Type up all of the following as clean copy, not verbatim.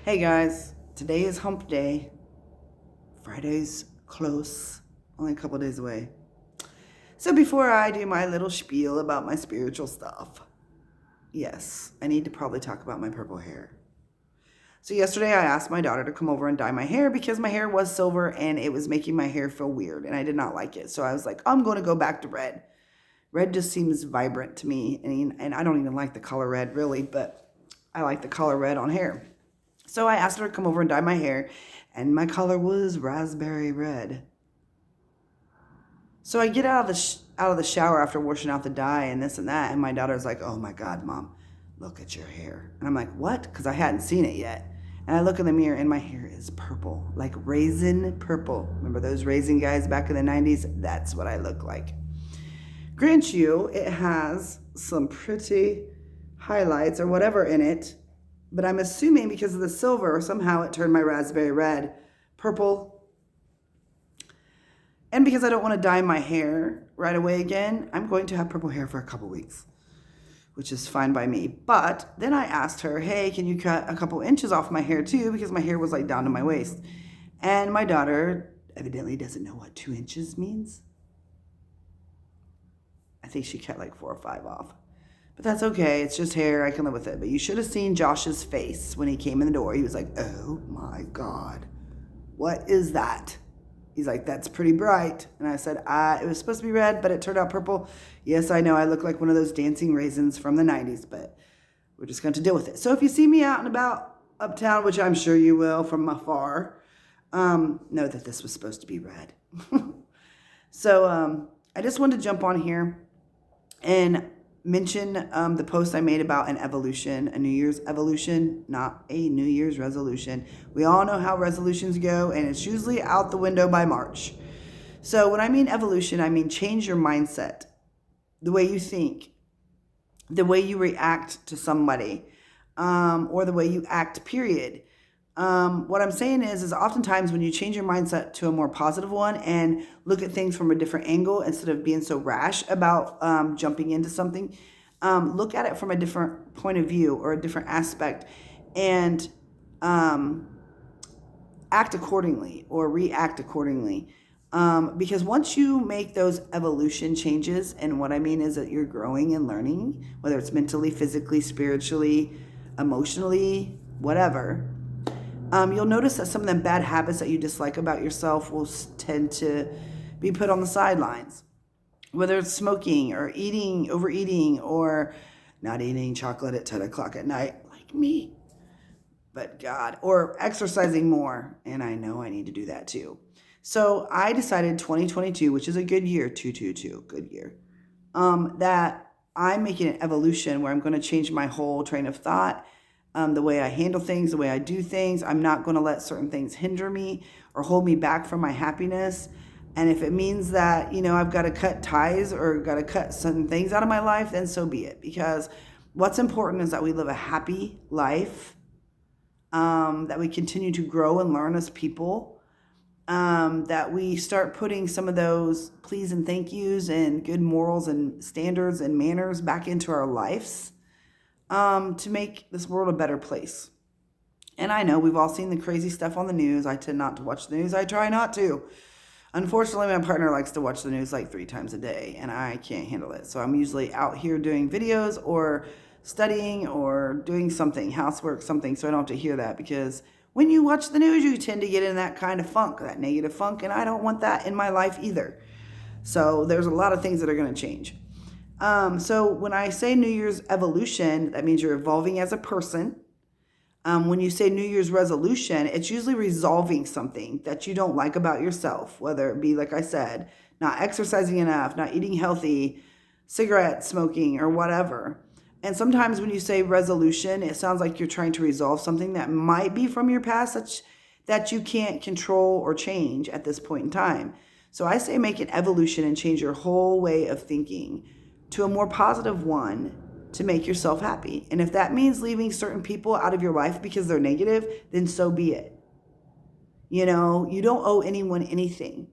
Hey guys, today is hump day. Friday's close, only a couple days away. So before I do my little spiel about my spiritual stuff, yes, I need to probably talk about my purple hair. So yesterday I asked my daughter to come over and dye my hair because my hair was silver and it was making my hair feel weird and I did not like it. So I was like, I'm going to go back to red. Red just seems vibrant to me, and I don't even like the color red really, but I like the color red on hair. So I asked her to come over and dye my hair, and my color was raspberry red. So I get out of the shower after washing out the dye and this and that, and my daughter's like, "Oh my God, Mom, look at your hair." And I'm like, "What?" Because I hadn't seen it yet. And I look in the mirror, and my hair is purple, like raisin purple. Remember those raisin guys back in the 90s? That's what I look like. Grant you, it has some pretty highlights or whatever in it. But I'm assuming because of the silver, somehow it turned my raspberry red purple. And because I don't want to dye my hair right away again, I'm going to have purple hair for a couple weeks, which is fine by me. But then I asked her, hey, can you cut a couple inches off my hair too? Because my hair was like down to my waist. And my daughter evidently doesn't know what 2 inches means. I think she cut like 4 or 5 off. But that's okay. It's just hair. I can live with it. But you should have seen Josh's face when he came in the door. He was like, oh my God, what is that? He's like, that's pretty bright. And I said, it was supposed to be red, but it turned out purple. Yes, I know. I look like one of those dancing raisins from the 90s, but we're just going to deal with it. So if you see me out and about uptown, which I'm sure you will from afar, know that this was supposed to be red. So I just wanted to jump on here and mention the post I made about an evolution, a New Year's evolution, not a New Year's resolution. We all know how resolutions go, and it's usually out the window by March. So when I mean evolution, I mean change your mindset, the way you think, the way you react to somebody, or the way you act, period. What I'm saying is oftentimes when you change your mindset to a more positive one and look at things from a different angle instead of being so rash about jumping into something, look at it from a different point of view or a different aspect and act accordingly or react accordingly. Because once you make those evolution changes, and what I mean is that you're growing and learning, whether it's mentally, physically, spiritually, emotionally, whatever, you'll notice that some of the bad habits that you dislike about yourself will tend to be put on the sidelines. Whether it's smoking or eating, overeating, or not eating chocolate at 10 o'clock at night, like me, but God, or exercising more. And I know I need to do that too. So I decided 2022, which is a good year, 222, good year, that I'm making an evolution where I'm going to change my whole train of thought. The way I handle things, the way I do things. I'm not going to let certain things hinder me or hold me back from my happiness. And if it means that, I've got to cut ties or got to cut some things out of my life, then so be it. Because what's important is that we live a happy life, that we continue to grow and learn as people, that we start putting some of those please and thank yous and good morals and standards and manners back into our lives. To make this world a better place. And I know we've all seen the crazy stuff on the news. I tend not to watch the news. I try not to. Unfortunately, my partner likes to watch the news like 3 times a day, and I can't handle it. So I'm usually out here doing videos or studying or doing something, housework, something, so I don't have to hear that. Because when you watch the news, you tend to get in that kind of funk, that negative funk, and I don't want that in my life either. So there's a lot of things that are going to change. So when I say New Year's evolution, that means you're evolving as a person. When you say New Year's resolution, it's usually resolving something that you don't like about yourself, whether it be, like I said, not exercising enough, not eating healthy, cigarette smoking, or whatever. And sometimes when you say resolution, it sounds like you're trying to resolve something that might be from your past that you can't control or change at this point in time. So I say make an evolution and change your whole way of thinking to a more positive one to make yourself happy. And if that means leaving certain people out of your life because they're negative, then so be it. You don't owe anyone anything.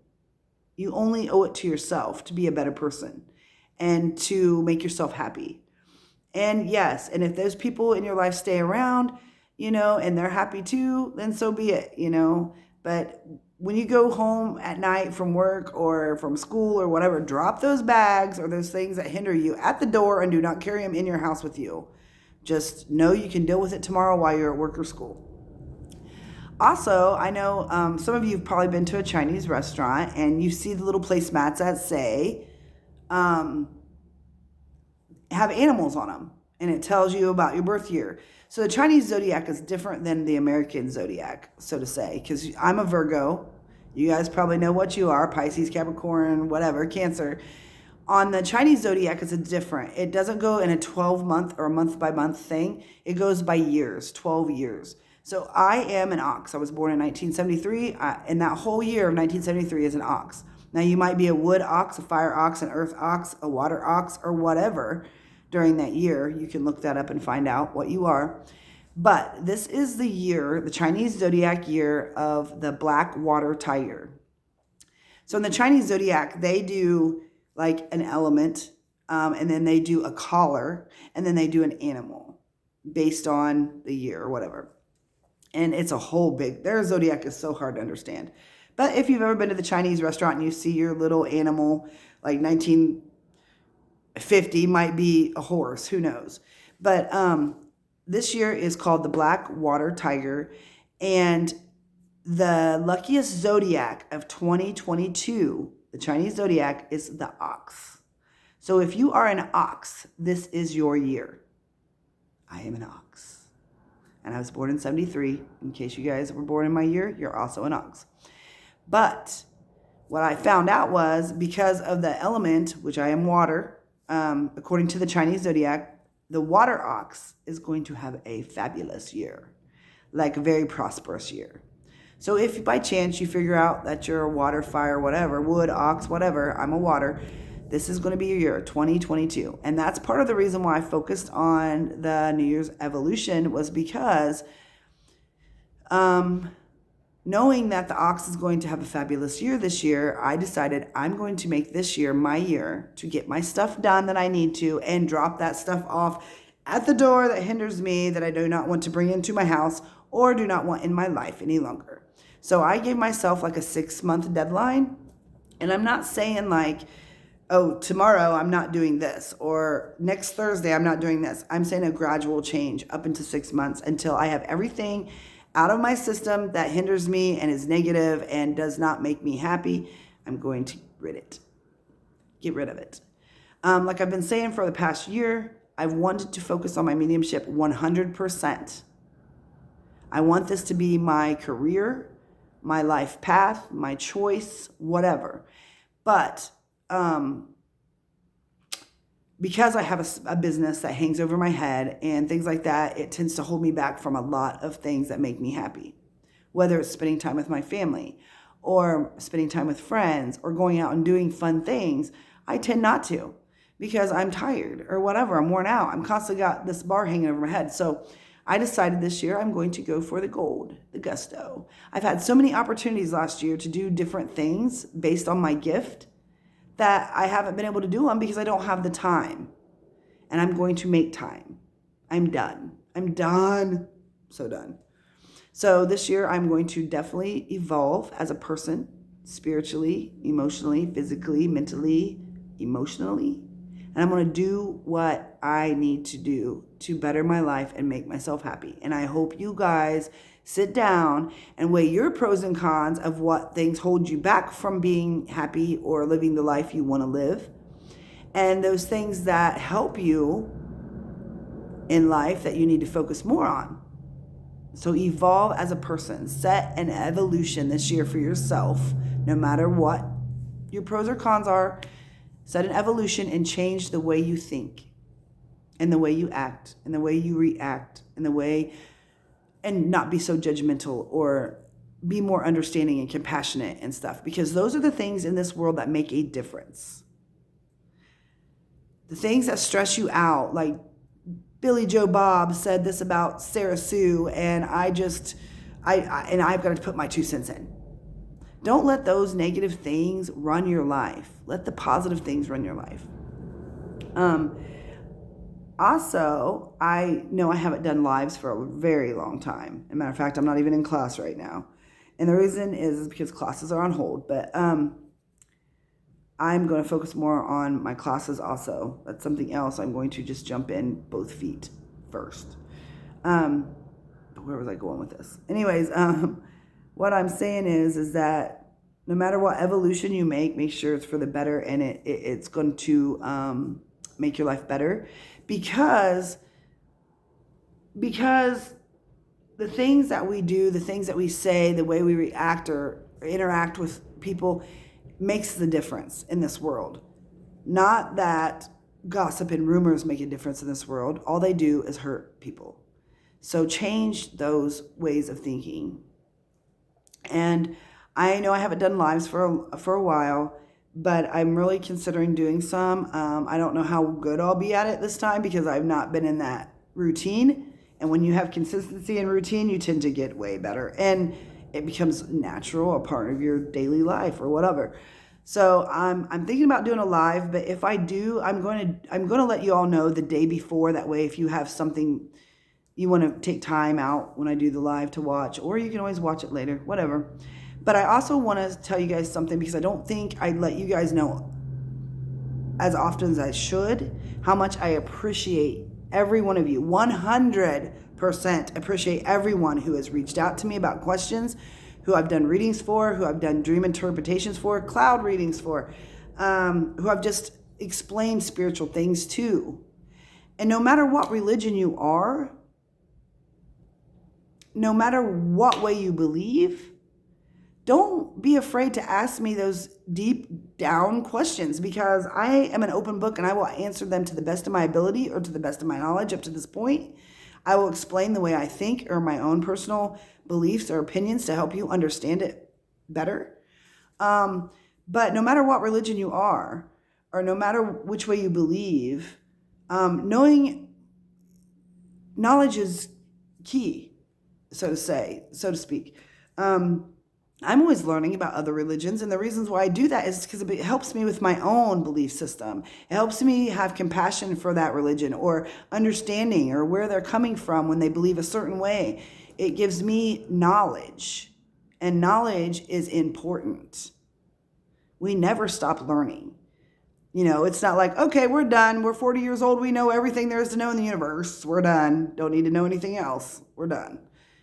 You only owe it to yourself to be a better person and to make yourself happy. And yes, and if those people in your life stay around, and they're happy too, then so be it. But when you go home at night from work or from school or whatever, drop those bags or those things that hinder you at the door and do not carry them in your house with you. Just know you can deal with it tomorrow while you're at work or school. Also, I know some of you have probably been to a Chinese restaurant and you see the little placemats that say, have animals on them, and it tells you about your birth year. So the Chinese zodiac is different than the American zodiac, so to say, because I'm a Virgo. You guys probably know what you are: Pisces, Capricorn, whatever, Cancer. On the Chinese zodiac, it's different. It doesn't go in a 12-month or a month-by-month thing. It goes by years, 12 years. So I am an ox. I was born in 1973, and that whole year of 1973 is an ox. Now, you might be a wood ox, a fire ox, an earth ox, a water ox, or whatever during that year. You can look that up and find out what you are. But this is the year, the Chinese zodiac year of the black water tiger. So in the Chinese zodiac, they do like an element, and then they do a collar, and then they do an animal based on the year or whatever. And it's a whole their zodiac is so hard to understand. But if you've ever been to the Chinese restaurant and you see your little animal, like 1950 might be a horse, who knows. But this year is called the Black Water Tiger. And the luckiest zodiac of 2022, the Chinese zodiac, is the ox. So if you are an ox, this is your year. I am an ox. And I was born in 73. In case you guys were born in my year, you're also an ox. But what I found out was, because of the element, which I am water, according to the Chinese zodiac, the water ox is going to have a fabulous year, like a very prosperous year. So if by chance you figure out that you're a water, fire, whatever, wood, ox, whatever, I'm a water, this is going to be your year, 2022. And that's part of the reason why I focused on the New Year's evolution, was because knowing that the ox is going to have a fabulous year this year, I decided I'm going to make this year my year to get my stuff done that I need to and drop that stuff off at the door that hinders me, that I do not want to bring into my house or do not want in my life any longer. So I gave myself like a 6-month deadline. And I'm not saying like, oh, tomorrow I'm not doing this, or next Thursday I'm not doing this. I'm saying a gradual change up into 6 months until I have everything out of my system that hinders me and is negative and does not make me happy. I'm going to get rid of it. Like I've been saying for the past year, I've wanted to focus on my mediumship 100%. I want this to be my career, my life path, my choice, whatever. But because I have a business that hangs over my head and things like that, it tends to hold me back from a lot of things that make me happy. Whether it's spending time with my family or spending time with friends or going out and doing fun things, I tend not to because I'm tired or whatever. I'm worn out. I'm constantly got this bar hanging over my head. So I decided this year I'm going to go for the gold, the gusto. I've had so many opportunities last year to do different things based on my gift that I haven't been able to do them because I don't have the time. And I'm going to make time. I'm done. So done. So this year I'm going to definitely evolve as a person, spiritually, emotionally, physically, mentally, emotionally. And I'm going to do what I need to do to better my life and make myself happy. And I hope you guys sit down and weigh your pros and cons of what things hold you back from being happy or living the life you want to live. And those things that help you in life that you need to focus more on. So evolve as a person. Set an evolution this year for yourself, no matter what your pros or cons are. Set an evolution and change the way you think and the way you act and the way you react and not be so judgmental, or be more understanding and compassionate and stuff, because those are the things in this world that make a difference. The things that stress you out, like Billy Joe Bob said this about Sarah Sue, and I've got to put my 2 cents in. Don't let those negative things run your life. Let the positive things run your life. Also, I know I haven't done lives for a very long time. As a matter of fact, I'm not even in class right now. And the reason is because classes are on hold. But I'm going to focus more on my classes also. That's something else. I'm going to just jump in both feet first. Where was I going with this? Anyways, what I'm saying is that no matter what evolution you make sure it's for the better, and it's going to make your life better, because the things that we do, the things that we say, the way we react or interact with people makes the difference in this world. Not that gossip and rumors make a difference in this world. All they do is hurt people. So change those ways of thinking. And I know I haven't done lives for a while, but I'm really considering doing some. I don't know how good I'll be at it this time because I've not been in that routine. And when you have consistency and routine, you tend to get way better. And it becomes natural, a part of your daily life or whatever. So I'm thinking about doing a live, but if I do, I'm going to let you all know the day before. That way, if you have something you want to take time out when I do the live to watch, or you can always watch it later, whatever. But I also want to tell you guys something, because I don't think I let you guys know as often as I should how much I appreciate every one of you. 100% appreciate everyone who has reached out to me about questions, who I've done readings for, who I've done dream interpretations for, cloud readings for, who I've just explained spiritual things to. And no matter what religion you are, no matter what way you believe, don't be afraid to ask me those deep down questions, because I am an open book and I will answer them to the best of my ability or to the best of my knowledge up to this point. I will explain the way I think or my own personal beliefs or opinions to help you understand it better. But no matter what religion you are, or no matter which way you believe, knowledge is key, so to speak. I'm always learning about other religions, and the reasons why I do that is because it helps me with my own belief system. It helps me have compassion for that religion, or understanding, or where they're coming from when they believe a certain way. It gives me knowledge, and knowledge is important. We never stop learning. You know, it's not like, okay, we're done. We're 40 years old. We know everything there is to know in the universe. We're done. Don't need to know anything else. We're done.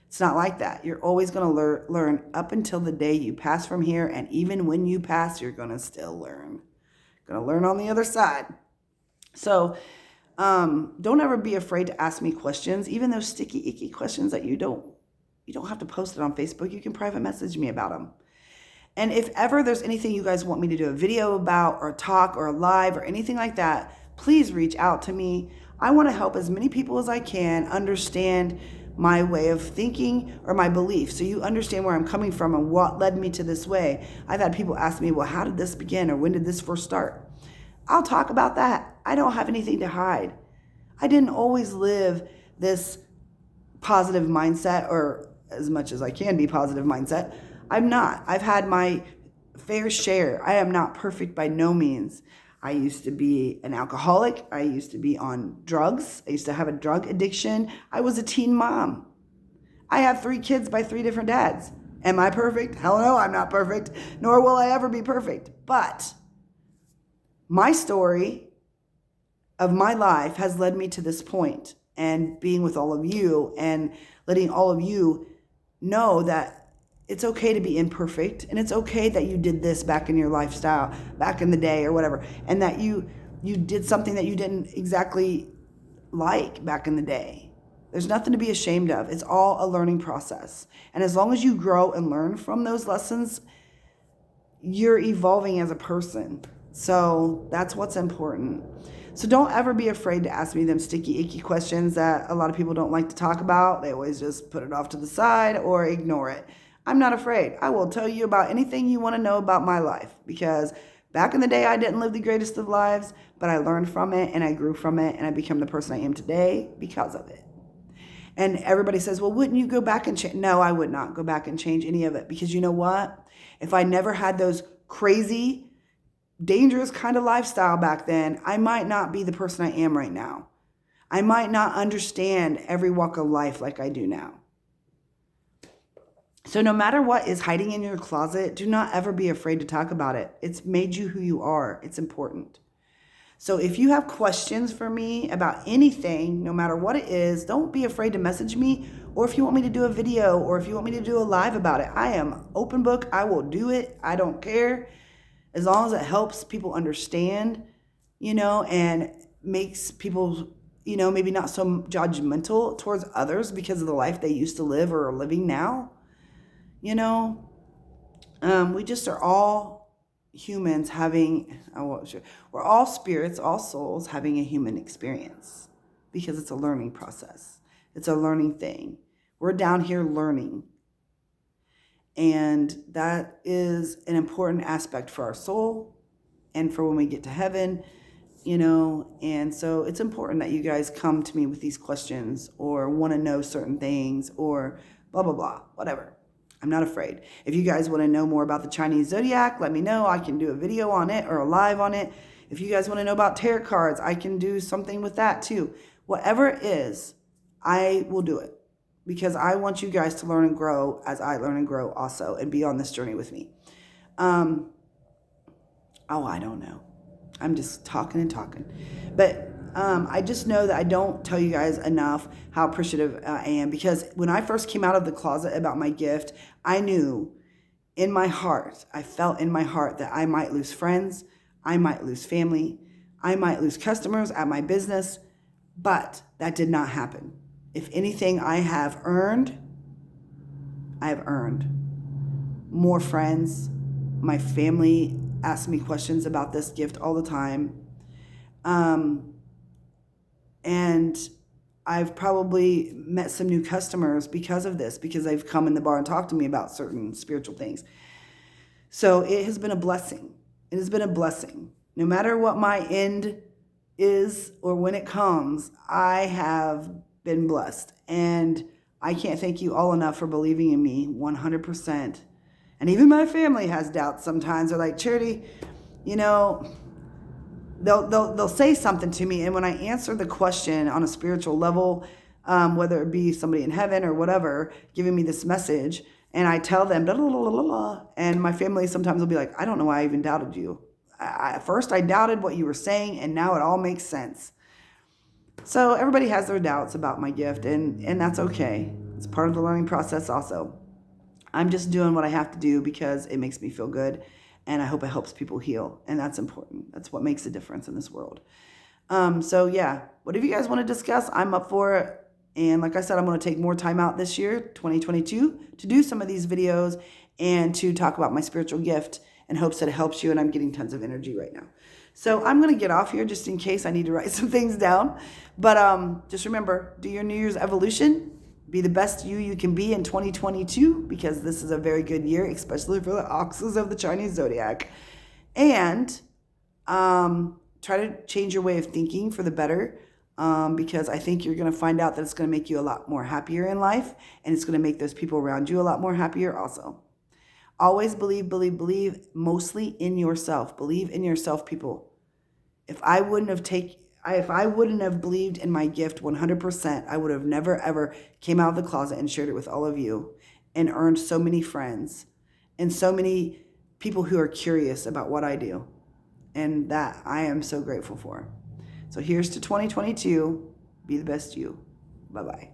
It's not like that. You're always going to learn up until the day you pass from here. And even when you pass, you're going to still learn. Going to learn on the other side. So don't ever be afraid to ask me questions, even those sticky, icky questions that you don't have to post it on Facebook. You can private message me about them. And if ever there's anything you guys want me to do a video about, or talk, or a live, or anything like that, please reach out to me. I want to help as many people as I can understand my way of thinking or my beliefs, so you understand where I'm coming from and what led me to this way. I've had people ask me, well, how did this begin, or when did this first start? I'll talk about that. I don't have anything to hide. I didn't always live this positive mindset, or as much as I can be positive mindset. I'm not. I've had my fair share. I am not perfect by no means. I used to be an alcoholic. I used to be on drugs. I used to have a drug addiction. I was a teen mom. I have 3 kids by 3 different dads. Am I perfect? Hell no, I'm not perfect, nor will I ever be perfect. But my story of my life has led me to this point, and being with all of you and letting all of you know that it's okay to be imperfect, and it's okay that you did this back in your lifestyle, back in the day or whatever, and that you did something that you didn't exactly like back in the day. There's nothing to be ashamed of. It's all a learning process. And as long as you grow and learn from those lessons, you're evolving as a person. So that's what's important. So don't ever be afraid to ask me them sticky, icky questions that a lot of people don't like to talk about. They always just put it off to the side or ignore it. I'm not afraid. I will tell you about anything you want to know about my life, because back in the day, I didn't live the greatest of lives, but I learned from it, and I grew from it, and I became the person I am today because of it. And everybody says, well, wouldn't you go back and change? No, I would not go back and change any of it, because you know what? If I never had those crazy, dangerous kind of lifestyle back then, I might not be the person I am right now. I might not understand every walk of life like I do now. So no matter what is hiding in your closet, do not ever be afraid to talk about it. It's made you who you are. It's important. So if you have questions for me about anything, no matter what it is, don't be afraid to message me. Or if you want me to do a video, or if you want me to do a live about it, I am open book. I will do it. I don't care. As long as it helps people understand, and makes people, maybe not so judgmental towards others because of the life they used to live or are living now. We just are all humans we're all spirits, all souls having a human experience, because it's a learning process. It's a learning thing. We're down here learning. And that is an important aspect for our soul and for when we get to heaven, and so it's important that you guys come to me with these questions or want to know certain things or blah, blah, blah, whatever. I'm not afraid. If you guys want to know more about the Chinese zodiac, let me know. I can do a video on it or a live on it. If you guys want to know about tarot cards, I can do something with that too. Whatever it is, I will do it, because I want you guys to learn and grow as I learn and grow also, and be on this journey with me. I don't know. I'm just talking and talking. But I just know that I don't tell you guys enough how appreciative I am, because when I first came out of the closet about my gift, I knew in my heart, I felt in my heart that I might lose friends, I might lose family, I might lose customers at my business, but that did not happen. If anything, I have earned more friends. My family asks me questions about this gift all the time. And I've probably met some new customers because of this, because they've come in the bar and talked to me about certain spiritual things. So it has been a blessing. It has been a blessing. No matter what my end is or when it comes, I have been blessed. And I can't thank you all enough for believing in me 100%. And even my family has doubts sometimes. They're like, Charity, they'll say something to me, and when I answer the question on a spiritual level, whether it be somebody in heaven or whatever giving me this message, and I tell them blah, blah, blah, blah, blah, and my family sometimes will be like, I don't know why I even doubted you. At first I doubted what you were saying, and now it all makes sense. So everybody has their doubts about my gift, and that's okay. It's part of the learning process also. I'm just doing what I have to do because it makes me feel good. And I hope it helps people heal. And that's important. That's what makes a difference in this world. So yeah, whatever you guys want to discuss, I'm up for it. And like I said, I'm going to take more time out this year, 2022, to do some of these videos and to talk about my spiritual gift in hopes that it helps you. And I'm getting tons of energy right now. So I'm going to get off here just in case I need to write some things down. But just remember, do your New Year's evolution. Be the best you can be in 2022, because this is a very good year, especially for the oxes of the Chinese zodiac. And try to change your way of thinking for the better, because I think you're going to find out that it's going to make you a lot more happier in life, and it's going to make those people around you a lot more happier also. Always believe, mostly in yourself. Believe in yourself, people. If I wouldn't have believed in my gift 100%, I would have never, ever came out of the closet and shared it with all of you and earned so many friends and so many people who are curious about what I do. And that I am so grateful for. So here's to 2022. Be the best you. Bye-bye.